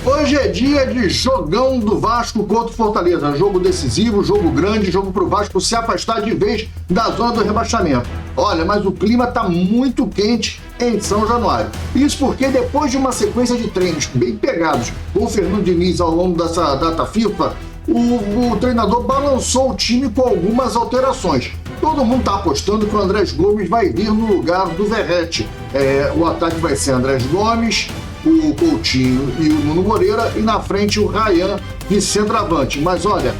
Hoje é dia de jogão do Vasco contra o Fortaleza. Jogo decisivo, jogo grande, jogo pro Vasco se afastar de vez da zona do rebaixamento. Olha, mas o clima tá muito quente em São Januário. Isso porque depois de uma sequência de treinos bem pegados com o Fernando Diniz ao longo dessa data FIFA, o treinador balançou o time com algumas alterações. Todo mundo está apostando que o Andrés Gomes vai vir no lugar do Verratti. O ataque vai ser Andrés Gomes, o Coutinho e o Nuno Moreira, e na frente o Ryan de centroavante. Mas olha,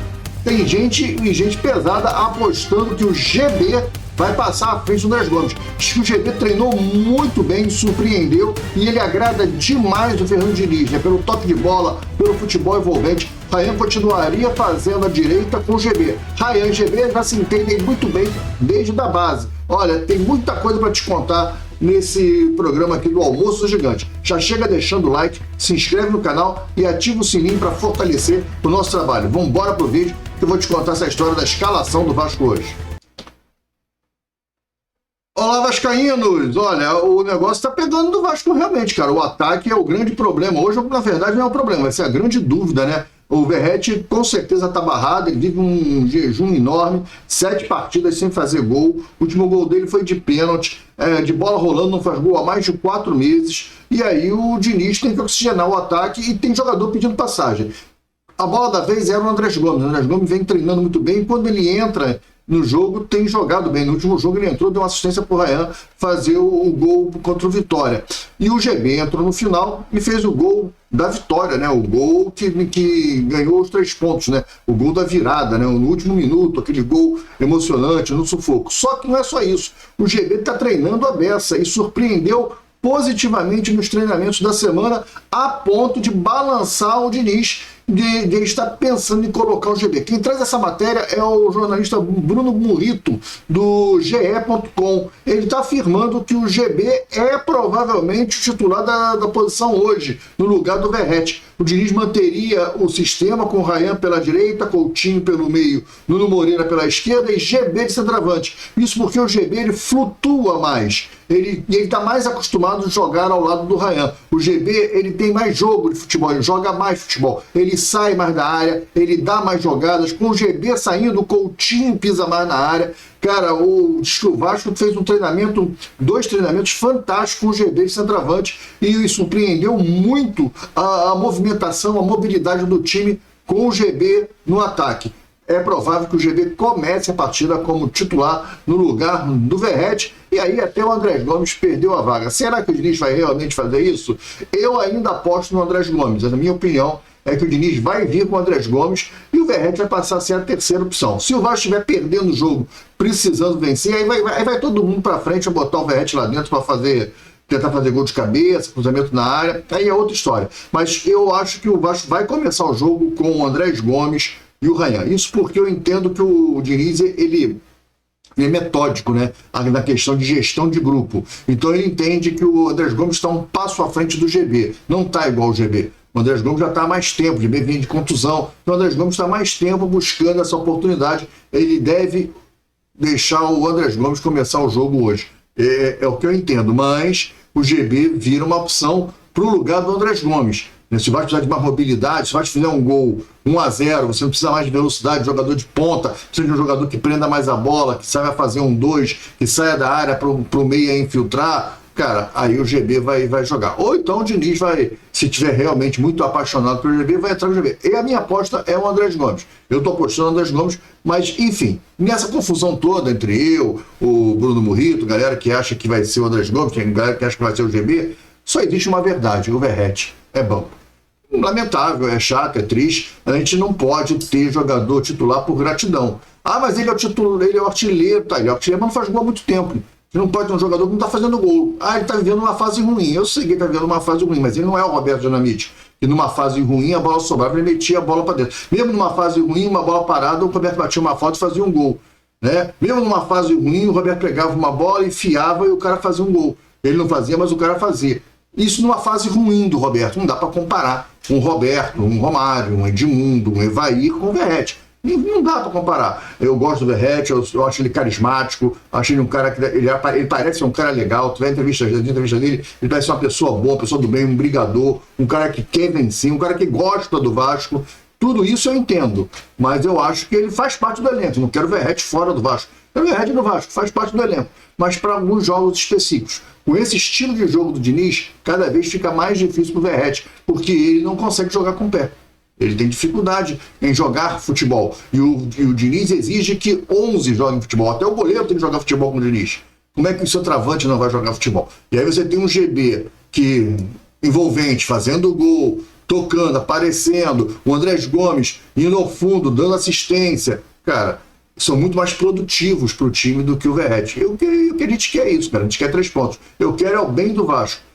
tem gente pesada apostando que o GB vai passar à frente do Andrés Gomes. Diz que o GB treinou muito bem, surpreendeu, e ele agrada demais o Fernando Diniz, né? Pelo toque de bola, pelo futebol envolvente. Ryan continuaria fazendo a direita com o GB. Ryan e GB já se entendem muito bem desde a base. Olha, tem muita coisa para te contar nesse programa aqui do Almoço Gigante. Já chega deixando o like, se inscreve no canal e ativa o sininho para fortalecer o nosso trabalho. Vamos embora pro vídeo que eu vou te contar essa história da escalação do Vasco hoje. Olá, vascaínos! Olha, o negócio tá pegando do Vasco realmente, cara. O ataque é o grande problema. Hoje, na verdade, não é o problema, essa é a grande dúvida, né? O Verratti com certeza tá barrado, ele vive um jejum enorme, 7 partidas sem fazer gol. O último gol dele foi de pênalti, de bola rolando, não faz gol há mais de 4 meses. E aí o Diniz tem que oxigenar o ataque e tem jogador pedindo passagem. A bola da vez era o Andrés Gomes. O Andrés Gomes vem treinando muito bem, e quando ele entra no jogo, tem jogado bem. No último jogo ele entrou, deu uma assistência para o Ryan fazer o gol contra o Vitória. E o GB entrou no final e fez o gol da vitória, né? O gol que ganhou os 3 pontos, né? O gol da virada, né? No último minuto, aquele gol emocionante, no sufoco. Só que não é só isso. O GB está treinando a beça e surpreendeu positivamente nos treinamentos da semana, a ponto de balançar o Diniz, de estar pensando em colocar o GB. Quem traz essa matéria é o jornalista Bruno Murrito, do ge.com. Ele está afirmando que o GB é provavelmente o titular da posição hoje, no lugar do Verratti. O Diniz manteria o sistema com o Ryan pela direita, Coutinho pelo meio, Nuno Moreira pela esquerda e GB de centroavante. Isso porque o GB ele flutua mais. Ele está mais acostumado a jogar ao lado do Ryan. O GB ele tem mais jogo de futebol, ele joga mais futebol, ele sai mais da área, ele dá mais jogadas. Com o GB saindo, o Coutinho pisa mais na área. Cara, o Vasco fez 2 treinamentos fantásticos com o GB de centroavante e surpreendeu muito a movimentação, a mobilidade do time com o GB no ataque. É provável que o GB comece a partida como titular no lugar do Verratti, e aí até o Andrés Gomes perdeu a vaga. Será que o Diniz vai realmente fazer isso? Eu ainda aposto no Andrés Gomes. A minha opinião é que o Diniz vai vir com o Andrés Gomes e o Verratti vai passar a ser a terceira opção. Se o Vasco estiver perdendo o jogo, precisando vencer, aí vai todo mundo para frente a botar o Verratti lá dentro para tentar fazer gol de cabeça, cruzamento na área, aí é outra história. Mas eu acho que o Vasco vai começar o jogo com o Andrés Gomes e o Ryan. Isso porque eu entendo que o Diniz, ele é metódico, né? Na questão de gestão de grupo. Então ele entende que o Andrés Gomes está um passo à frente do GB. Não está igual ao GB. O Andrés Gomes já está há mais tempo, o GB vem de contusão. Então o Andrés Gomes está há mais tempo buscando essa oportunidade. Ele deve deixar o Andrés Gomes começar o jogo hoje. É o que eu entendo. Mas o GB vira uma opção para o lugar do Andrés Gomes. Se vai precisar de mais mobilidade, se vai fizer um gol 1-0, você não precisa mais de velocidade, jogador de ponta, precisa de um jogador que prenda mais a bola, que saiba fazer um 2, que saia da área para o meia infiltrar, cara, aí o GB vai jogar. Ou então o Diniz vai, se tiver realmente muito apaixonado pelo GB, vai entrar no GB. E a minha aposta é o Andrés Gomes. Eu estou apostando no Andrés Gomes, mas enfim, nessa confusão toda entre eu, o Bruno Murrito, galera que acha que vai ser o Andrés Gomes, tem galera que acha que vai ser o GB, só existe uma verdade: o Verratti é bom. Lamentável, é chato, é triste. A gente não pode ter jogador titular por gratidão. Ah, mas ele é o titular, ele é o artilheiro, tá? Ele é o artilheiro, mas não faz gol há muito tempo. Você não pode ter um jogador que não está fazendo gol. Ah, ele está vivendo uma fase ruim. Eu sei que ele está vivendo uma fase ruim, mas ele não é o Roberto Dinamite. E numa fase ruim a bola sobrava, ele metia a bola para dentro. Mesmo numa fase ruim, uma bola parada, o Roberto batia uma falta e fazia um gol. Né? Mesmo numa fase ruim, o Roberto pegava uma bola, enfiava e o cara fazia um gol. Ele não fazia, mas o cara fazia. Isso numa fase ruim do Roberto. Não dá para comparar um Roberto, um Romário, um Edmundo, um Evair com o Verratti. Não dá para comparar. Eu gosto do Verratti, eu acho ele carismático, acho ele um cara que ele parece ser um cara legal. Tu vê a entrevista dele, ele parece uma pessoa boa, uma pessoa do bem, um brigador, um cara que quer vencer, um cara que gosta do Vasco. Tudo isso eu entendo, mas eu acho que ele faz parte do elenco. Não quero o Verratti fora do Vasco. O Verratti no Vasco faz parte do elenco, mas para alguns jogos específicos. Com esse estilo de jogo do Diniz, cada vez fica mais difícil para o Verratti, porque ele não consegue jogar com o pé. Ele tem dificuldade em jogar futebol. E o Diniz exige que 11 joguem futebol. Até o goleiro tem que jogar futebol com o Diniz. Como é que o seu travante não vai jogar futebol? E aí você tem um GB que envolvente, fazendo gol, tocando, aparecendo, o Andrés Gomes indo ao fundo, dando assistência. Cara, são muito mais produtivos para o time do que o Verratti. O que a gente quer é isso, cara. A gente quer 3 pontos. Eu quero é o bem do Vasco.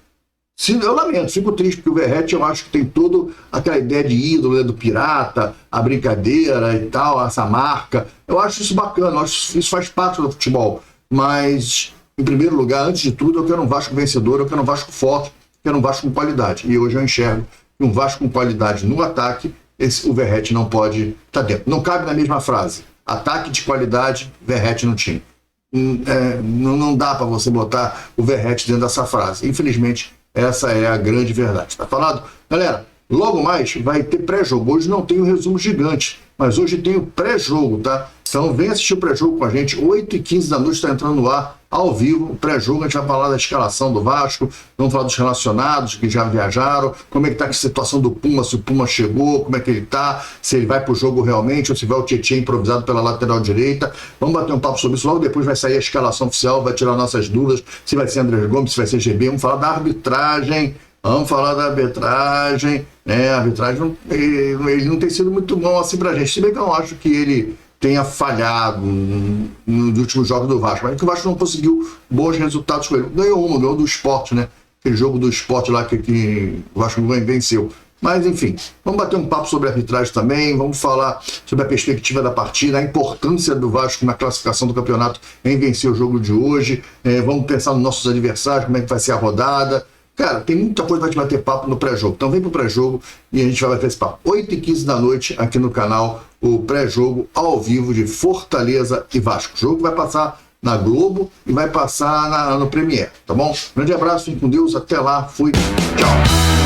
Eu lamento, fico triste, porque o Verratti eu acho que tem toda aquela ideia de ídolo, né, do pirata, a brincadeira e tal, essa marca. Eu acho isso bacana, eu acho que isso faz parte do futebol. Mas, em primeiro lugar, antes de tudo, eu quero um Vasco vencedor, eu quero um Vasco forte, eu quero um Vasco com qualidade. E hoje eu enxergo que um Vasco com qualidade no ataque, o Verratti não pode estar dentro. Não cabe na mesma frase. Ataque de qualidade, Verratti no time. Não dá para você botar o Verratti dentro dessa frase. Infelizmente, essa é a grande verdade. Tá falado? Galera, logo mais vai ter pré-jogo. Hoje não tem um resumo gigante, mas hoje tem o pré-jogo, tá? Então vem assistir o pré-jogo com a gente. 8h15 da noite está entrando no ar, ao vivo, o pré-jogo. A gente vai falar da escalação do Vasco, vamos falar dos relacionados que já viajaram, como é que tá a situação do Puma, se o Puma chegou, como é que ele tá, se ele vai pro jogo realmente, ou se vai o Tietchan improvisado pela lateral direita. Vamos bater um papo sobre isso. Logo depois vai sair a escalação oficial, vai tirar nossas dúvidas, se vai ser Andrés Gomes, se vai ser GB. Vamos falar da arbitragem. Vamos falar da arbitragem. A arbitragem ele não tem sido muito bom assim pra gente. Se bem que eu acho que ele tenha falhado nos últimos jogos do Vasco, mas que o Vasco não conseguiu bons resultados com ele. Ganhou do Sport, né? Aquele jogo do Sport lá que o Vasco venceu. Mas, enfim, vamos bater um papo sobre a arbitragem também, vamos falar sobre a perspectiva da partida, a importância do Vasco na classificação do campeonato em vencer o jogo de hoje, vamos pensar nos nossos adversários, como é que vai ser a rodada. Cara, tem muita coisa pra te bater papo no pré-jogo. Então vem pro pré-jogo e a gente vai bater esse papo. 8h15 da noite aqui no canal, o pré-jogo ao vivo de Fortaleza e Vasco. O jogo vai passar na Globo e vai passar no Premiere, tá bom? Grande abraço, fique com Deus, até lá, fui, tchau!